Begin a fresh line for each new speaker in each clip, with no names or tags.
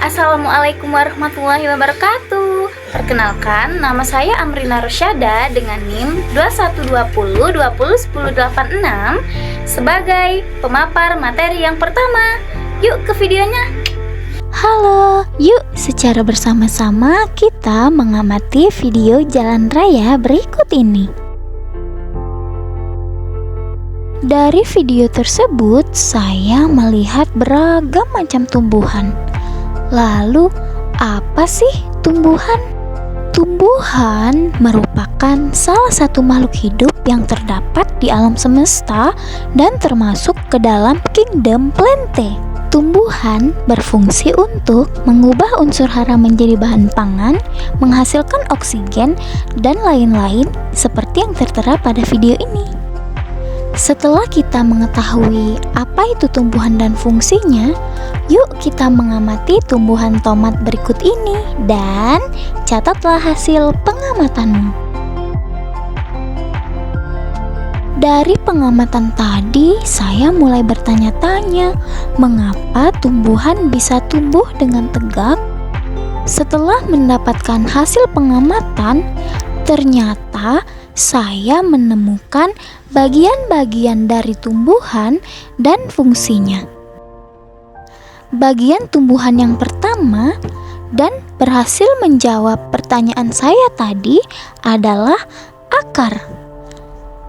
Assalamualaikum warahmatullahi wabarakatuh. Perkenalkan, nama saya Amrina Rosyada dengan NIM 2120201086 sebagai pemapar materi yang pertama. Yuk ke videonya.
Halo, yuk secara bersama-sama kita mengamati video jalan raya berikut ini. Dari video tersebut, saya melihat beragam macam tumbuhan. Lalu, apa sih tumbuhan? Tumbuhan merupakan salah satu makhluk hidup yang terdapat di alam semesta dan termasuk ke dalam kingdom Plante. Tumbuhan berfungsi untuk mengubah unsur hara menjadi bahan pangan, menghasilkan oksigen, dan lain-lain seperti yang tertera pada video ini. Setelah kita mengetahui apa itu tumbuhan dan fungsinya, yuk kita mengamati tumbuhan tomat berikut ini dan catatlah hasil pengamatanmu. Dari pengamatan tadi, saya mulai bertanya-tanya, mengapa tumbuhan bisa tumbuh dengan tegak? Setelah mendapatkan hasil pengamatan, ternyata saya menemukan bagian-bagian dari tumbuhan dan fungsinya. Bagian tumbuhan yang pertama dan berhasil menjawab pertanyaan saya tadi adalah akar.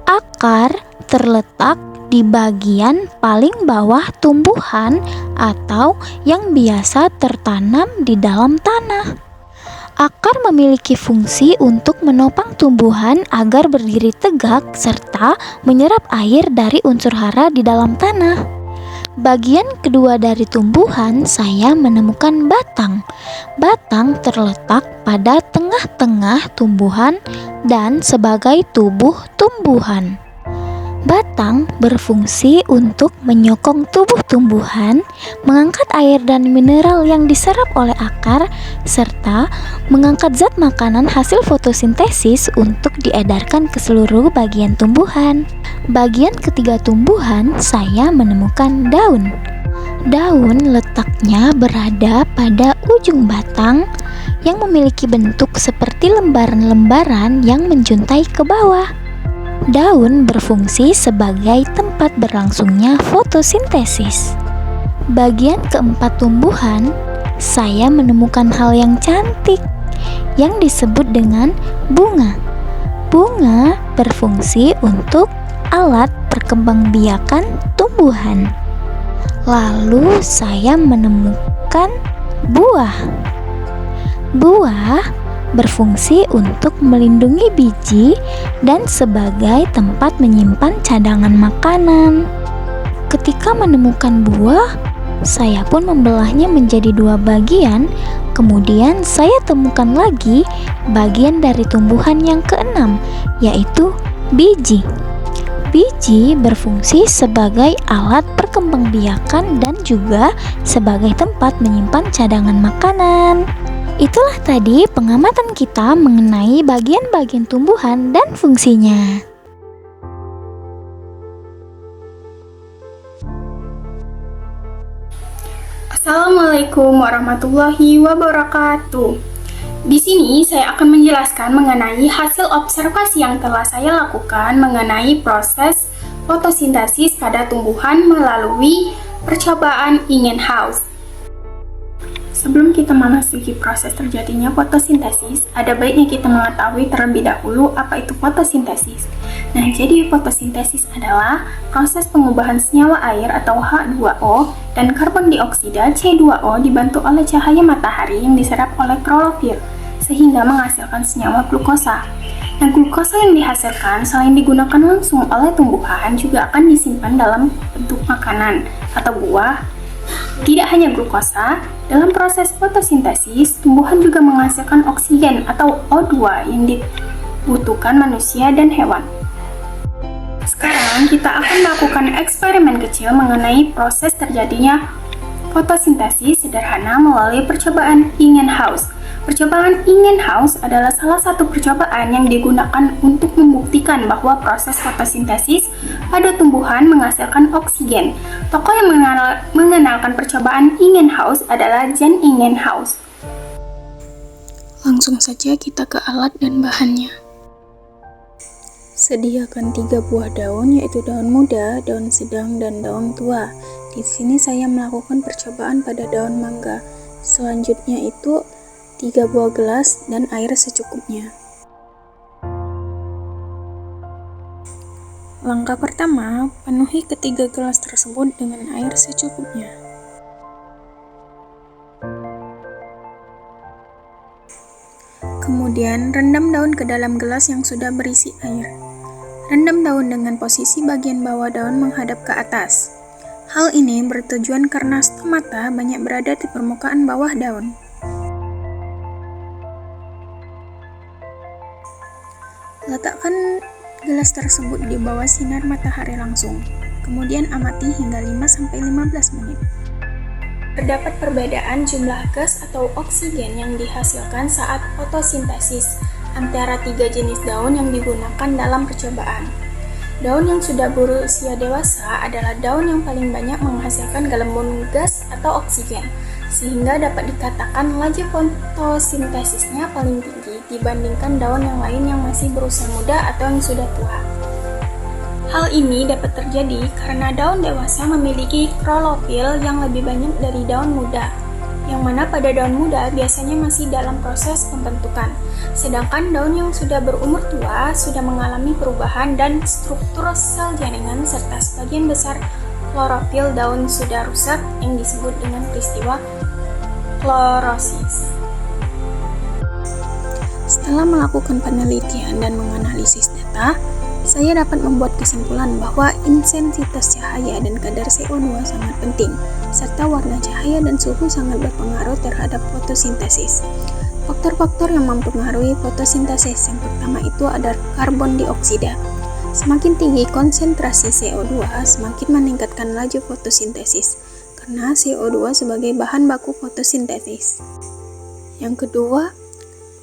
Akar terletak di bagian paling bawah tumbuhan atau yang biasa tertanam di dalam tanah. Akar memiliki fungsi untuk menopang tumbuhan agar berdiri tegak serta menyerap air dari unsur hara di dalam tanah. Bagian kedua dari tumbuhan, saya menemukan batang. Batang terletak pada tengah-tengah tumbuhan dan sebagai tubuh tumbuhan. Batang berfungsi untuk menyokong tubuh tumbuhan, mengangkat air dan mineral yang diserap oleh akar, serta mengangkat zat makanan hasil fotosintesis untuk diedarkan ke seluruh bagian tumbuhan. Bagian ketiga tumbuhan, saya menemukan daun. Daun letaknya berada pada ujung batang yang memiliki bentuk seperti lembaran-lembaran yang menjuntai ke bawah. Daun berfungsi sebagai tempat berlangsungnya fotosintesis. Bagian keempat tumbuhan, saya menemukan hal yang cantik yang disebut dengan bunga. Bunga berfungsi untuk alat perkembangbiakan tumbuhan. Lalu saya menemukan buah. Buah berfungsi untuk melindungi biji dan sebagai tempat menyimpan cadangan makanan. Ketika menemukan buah, saya pun membelahnya menjadi dua bagian. Kemudian saya temukan lagi bagian dari tumbuhan yang keenam, yaitu biji. Biji berfungsi sebagai alat perkembangbiakan dan juga sebagai tempat menyimpan cadangan makanan. Itulah tadi pengamatan kita mengenai bagian-bagian tumbuhan dan fungsinya.
Assalamualaikum warahmatullahi wabarakatuh. Di sini saya akan menjelaskan mengenai hasil observasi yang telah saya lakukan mengenai proses fotosintesis pada tumbuhan melalui percobaan Ingenhousz. Sebelum kita memasuki proses terjadinya fotosintesis, ada baiknya kita mengetahui terlebih dahulu apa itu fotosintesis. Nah, jadi fotosintesis adalah proses pengubahan senyawa air atau H2O dan karbon dioksida C2O dibantu oleh cahaya matahari yang diserap oleh klorofil sehingga menghasilkan senyawa glukosa. Nah, glukosa yang dihasilkan selain digunakan langsung oleh tumbuhan juga akan disimpan dalam bentuk makanan atau buah. Tidak hanya glukosa, dalam proses fotosintesis, tumbuhan juga menghasilkan oksigen atau O2 yang dibutuhkan manusia dan hewan. Sekarang kita akan melakukan eksperimen kecil mengenai proses terjadinya fotosintesis sederhana melalui percobaan Ingenhousz. Percobaan Ingenhousz adalah salah satu percobaan yang digunakan untuk membuktikan bahwa proses fotosintesis pada tumbuhan menghasilkan oksigen. Tokoh yang mengenalkan percobaan Ingenhousz adalah Jan Ingenhousz. Langsung saja kita ke alat dan bahannya. Sediakan 3 buah daun, yaitu daun muda, daun sedang, dan daun tua. Di sini saya melakukan percobaan pada daun mangga. Selanjutnya itu 3 buah gelas dan air secukupnya. Langkah pertama, penuhi ketiga gelas tersebut dengan air secukupnya. Kemudian, rendam daun ke dalam gelas yang sudah berisi air. Rendam daun dengan posisi bagian bawah daun menghadap ke atas. Hal ini bertujuan karena stomata banyak berada di permukaan bawah daun. Letakkan gelas tersebut di bawah sinar matahari langsung, kemudian amati hingga 5-15 menit. Terdapat perbedaan jumlah gas atau oksigen yang dihasilkan saat fotosintesis antara 3 jenis daun yang digunakan dalam percobaan. Daun yang sudah berusia dewasa adalah daun yang paling banyak menghasilkan gelembung gas atau oksigen, sehingga dapat dikatakan laju fotosintesisnya paling tinggi dibandingkan daun yang lain yang masih berusia muda atau yang sudah tua. Hal ini dapat terjadi karena daun dewasa memiliki klorofil yang lebih banyak dari daun muda, yang mana pada daun muda biasanya masih dalam proses pembentukan, sedangkan daun yang sudah berumur tua sudah mengalami perubahan dan struktur sel jaringan serta sebagian besar klorofil daun sudah rusak yang disebut dengan peristiwa klorosis. Setelah melakukan penelitian dan menganalisis data, saya dapat membuat kesimpulan bahwa intensitas cahaya dan kadar CO2 sangat penting, serta warna cahaya dan suhu sangat berpengaruh terhadap fotosintesis. Faktor-faktor yang mempengaruhi fotosintesis yang pertama itu ada karbon dioksida. Semakin tinggi konsentrasi CO2, semakin meningkatkan laju fotosintesis, karena CO2 sebagai bahan baku fotosintesis. Yang kedua,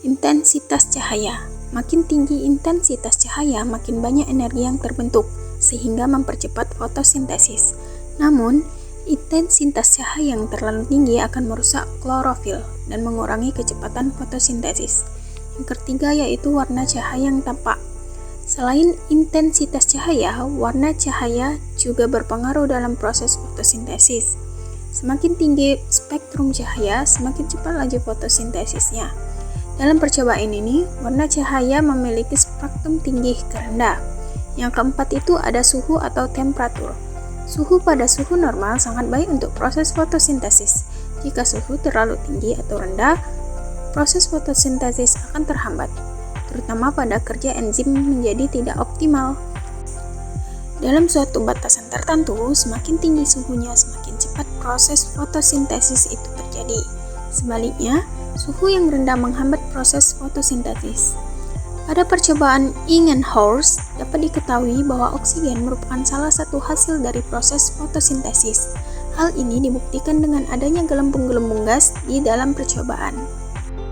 intensitas cahaya. Makin tinggi intensitas cahaya, makin banyak energi yang terbentuk, sehingga mempercepat fotosintesis. Namun, intensitas cahaya yang terlalu tinggi akan merusak klorofil dan mengurangi kecepatan fotosintesis. Yang ketiga yaitu warna cahaya yang tampak. Selain intensitas cahaya, warna cahaya juga berpengaruh dalam proses fotosintesis. Semakin tinggi spektrum cahaya, semakin cepat laju fotosintesisnya. Dalam percobaan ini, warna cahaya memiliki spektrum tinggi ke rendah. Yang keempat itu ada suhu atau temperatur. Suhu pada suhu normal sangat baik untuk proses fotosintesis. Jika suhu terlalu tinggi atau rendah, proses fotosintesis akan terhambat, terutama pada kerja enzim menjadi tidak optimal. Dalam suatu batasan tertentu, semakin tinggi suhunya, semakin cepat proses fotosintesis itu terjadi. Sebaliknya, suhu yang rendah menghambat proses fotosintesis. Pada percobaan Ingenhousz dapat diketahui bahwa oksigen merupakan salah satu hasil dari proses fotosintesis. Hal ini dibuktikan dengan adanya gelembung-gelembung gas di dalam percobaan.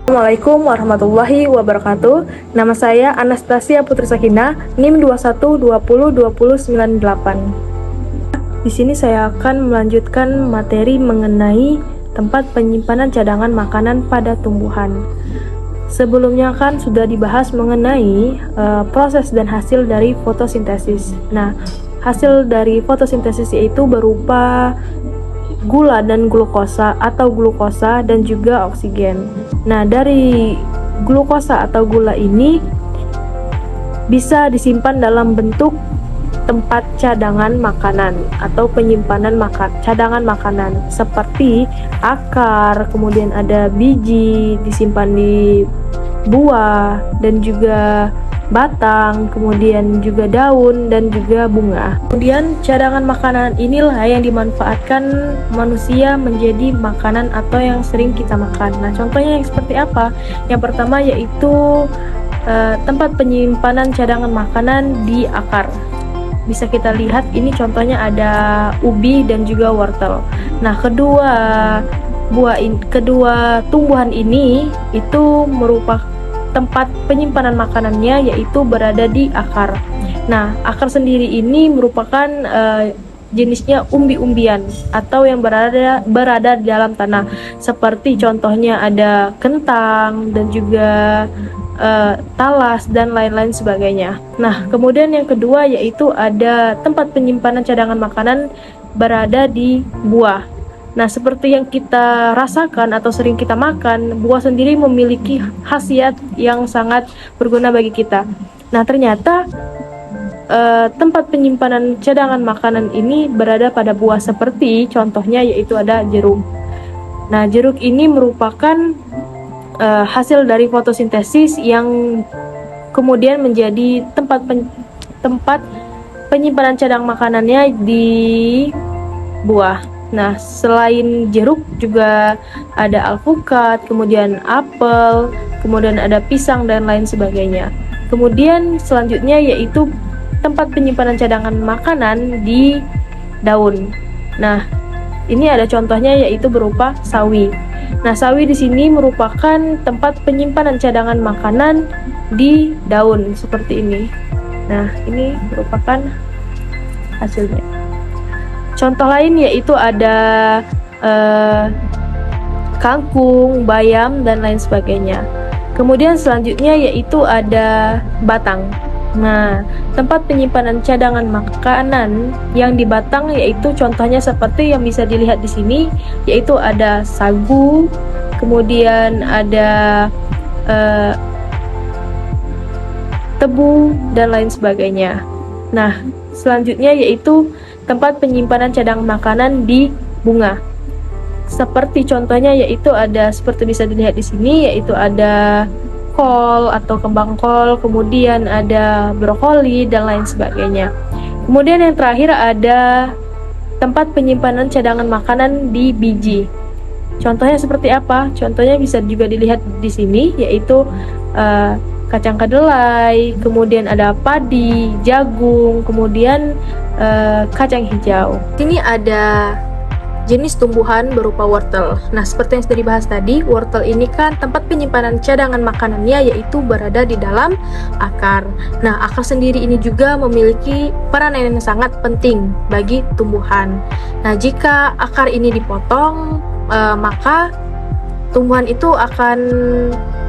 Assalamualaikum warahmatullahi wabarakatuh. Nama saya Anastasia Putri Sakina, NIM 21202098. Di sini saya akan melanjutkan materi mengenai tempat penyimpanan cadangan makanan pada tumbuhan. Sebelumnya kan sudah dibahas mengenai proses dan hasil dari fotosintesis. Nah, hasil dari fotosintesis yaitu berupa gula dan glukosa atau glukosa dan juga oksigen. Nah, dari glukosa atau gula ini bisa disimpan dalam bentuk tempat cadangan makanan atau penyimpanan cadangan makanan seperti akar, kemudian ada biji disimpan di buah dan juga batang, kemudian juga daun dan juga bunga. Kemudian cadangan makanan inilah yang dimanfaatkan manusia menjadi makanan atau yang sering kita makan. Nah, contohnya yang seperti apa? Yang pertama yaitu tempat penyimpanan cadangan makanan di akar. Bisa kita lihat ini contohnya ada ubi dan juga wortel. Nah, kedua kedua tumbuhan ini itu merupakan tempat penyimpanan makanannya, yaitu berada di akar. Nah, akar sendiri ini merupakan jenisnya umbi-umbian atau yang berada di dalam tanah. Seperti contohnya ada kentang dan juga talas dan lain-lain sebagainya. Nah, kemudian yang kedua yaitu ada tempat penyimpanan cadangan makanan berada di buah. Nah, seperti yang kita rasakan atau sering kita makan, buah sendiri memiliki khasiat yang sangat berguna bagi kita. Nah, ternyata tempat penyimpanan cadangan makanan ini berada pada buah, seperti contohnya yaitu ada jeruk. Nah, jeruk ini merupakan hasil dari fotosintesis yang kemudian menjadi tempat penyimpanan cadangan makanannya di buah. Nah, selain jeruk juga ada alpukat, kemudian apel, kemudian ada pisang dan lain sebagainya. Kemudian selanjutnya yaitu tempat penyimpanan cadangan makanan di daun. Nah, ini ada contohnya yaitu berupa sawi. Nah, sawi di sini merupakan tempat penyimpanan cadangan makanan di daun seperti ini. Nah, ini merupakan hasilnya. Contoh lain yaitu ada kangkung, bayam, dan lain sebagainya. Kemudian selanjutnya yaitu ada batang. Nah, tempat penyimpanan cadangan makanan yang di batang yaitu contohnya seperti yang bisa dilihat di sini, yaitu ada sagu, kemudian ada tebu, dan lain sebagainya. Nah, selanjutnya yaitu tempat penyimpanan cadangan makanan di bunga. Seperti contohnya yaitu ada seperti bisa dilihat di sini, yaitu ada kol atau kembang kol, kemudian ada brokoli dan lain sebagainya. Kemudian yang terakhir ada tempat penyimpanan cadangan makanan di biji. Contohnya seperti apa? Contohnya bisa juga dilihat di sini, yaitu kacang kedelai, kemudian ada padi, jagung, kemudian kacang hijau. Sini ada jenis tumbuhan berupa wortel. Nah, seperti yang sudah dibahas tadi, wortel ini kan tempat penyimpanan cadangan makanannya yaitu berada di dalam akar. Nah, akar sendiri ini juga memiliki peran yang sangat penting bagi tumbuhan. Nah, jika akar ini dipotong, maka tumbuhan itu akan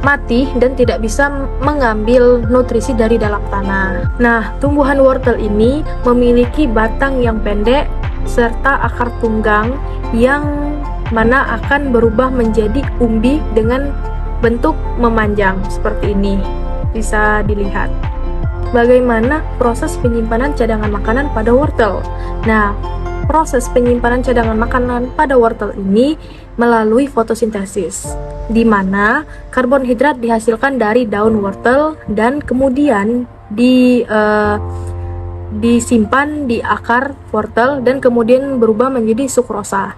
mati dan tidak bisa mengambil nutrisi dari dalam tanah. Nah, tumbuhan wortel ini memiliki batang yang pendek serta akar tunggang yang mana akan berubah menjadi umbi dengan bentuk memanjang seperti ini. Bisa dilihat bagaimana proses penyimpanan cadangan makanan pada wortel. Nah, proses penyimpanan cadangan makanan pada wortel ini melalui fotosintesis, di mana karbonhidrat dihasilkan dari daun wortel dan kemudian disimpan di akar wortel dan kemudian berubah menjadi sukrosa.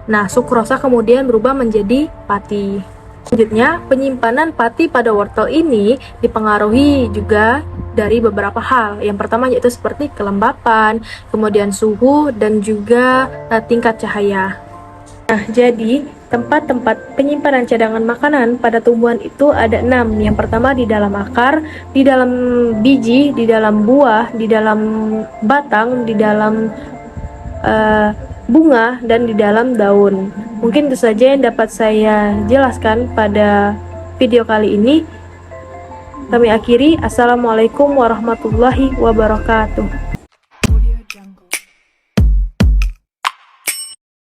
Nah, sukrosa kemudian berubah menjadi pati. Selanjutnya, penyimpanan pati pada wortel ini dipengaruhi juga dari beberapa hal. Yang pertama yaitu seperti kelembapan, kemudian suhu, dan juga tingkat cahaya. Nah, jadi tempat-tempat penyimpanan cadangan makanan pada tumbuhan itu ada 6. Yang pertama di dalam akar, di dalam biji, di dalam buah, di dalam batang, di dalam bunga, dan di dalam daun. Mungkin itu saja yang dapat saya jelaskan pada video kali ini. Kami akhiri. Assalamualaikum warahmatullahi wabarakatuh.